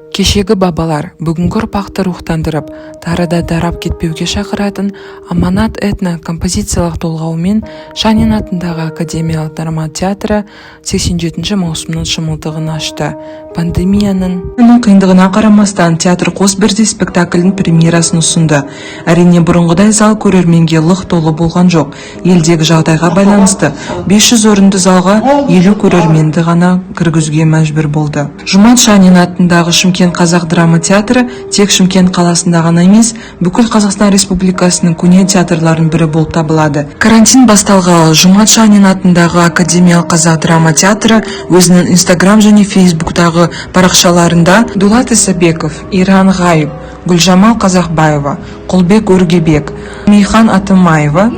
Кешегі бабалар бүгінгі ұрпақты рухтандырып, тарыда дарап кетпеуге шақыратын Аманат этно-композициялық толғауымен Шанин атындағы Академиялық драма театры 87 маусымның шымылдығын ашты. Пандемияның қиындығына қарамастан театр қос бірдей спектакльдің премьерасын ұсынды. Әрине бұрынғыдай зал көрерменге лық толы болған жоқ. Елдегі жағдайға байланысты 500 орынды залға 50 көрерменді ғана кіргізуге мәжбүр болды. Жұмат Шанин атындағы Шымкент қазақ драма театры тек Шымкент қаласында ғана емес, бүкіл Қазақстан Республикасының көне театрларының бірі болып табылады. Карантин басталғалы Жұмат Шанин атындағы Академиялық қазақ драма театры өзінің Инстаграм және Фейсбуктағы парақшаларында Дулат Исабеков, Иран Ғайып, Гүлжамал Қазақбаева, Құлбек Өргебек, Мейхан Атымаева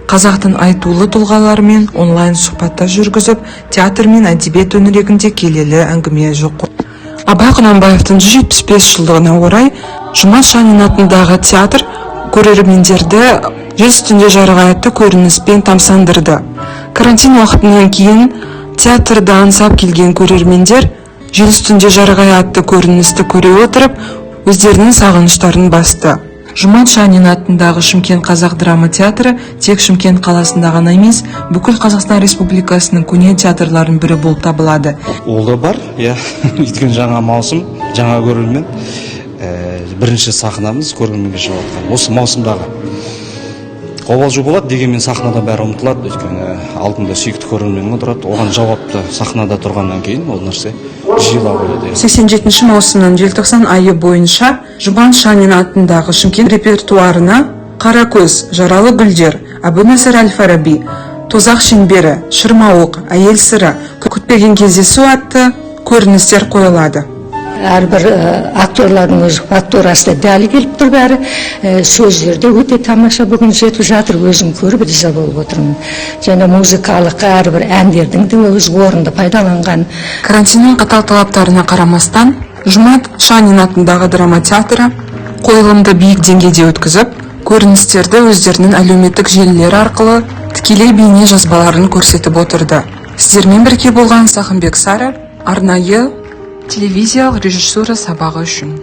қазақтың айтулы тұлғаларымен онлайн сұхбаттар жүргізіп, театр мен әдебиет төңірегінде келелі әңгіме жоқ. Абай Құнанбаевтың 175 жылдығына орай Жұмат Шанин атындағы театр көрермендерді жел үстінде жарығы атты көрініспен тамсандырды. Карантин уақытынан кейін театрда аңсап келген көрермендер жел үстінде жарығы атты көріністі көре отырып, өздерінің сағыныштарын басты. Жұмат Шанин атындағы Шымкент қазақ драма театры тек Шымкент қаласында ғана емес, бүкіл Қазақстан Республикасының көне театрларының бірі болып табылады. Ол да бар, өйткені жаңа маусым, жаңа көрермен, бірінші сахнамыз көрерменге шығып жатқан. Осы маусымдағы қобалжу болады, дегенмен сахнада бәрі ұмытылады, өйткені алдында сүйікті көрермен отырады, оған жауапты сахнада тұрғаннан кейін ол нәрсе жиыла қойды. 87 маусымның желтоқсан айы бойынша Жұмат Шанин атындағы Шымкент репертуарына Қаракөз, Жаралы гүлдер, Әбу Насыр әл-Фараби, Тозақ шеңбері, Шырмауық, Әйел сыры, күтпеген кездесу атты көріністер қойылады. Әрбір актерлардың өз фактурасы дәл келіп тұр, бәрі сөздерді өте тамаша бүгін жетіп жатыр, өзім көріп риза болып отырмын. Және музыкалық әрбір әндердің де өз орынды пайдаланған. Карантиннің қатал талаптарына қарамастан, Жұмат Шанин атындағы драма театры қойылымды биік деңгейде өткізіп, көріністерді өздерінің әлеуметтік желілері арқылы тікелей бейне жазбаларын көрсетіп отырды. Сіздермен бірге болған Сахынбек Сары, арнайы телевизиялық режиссура сабағы үшін.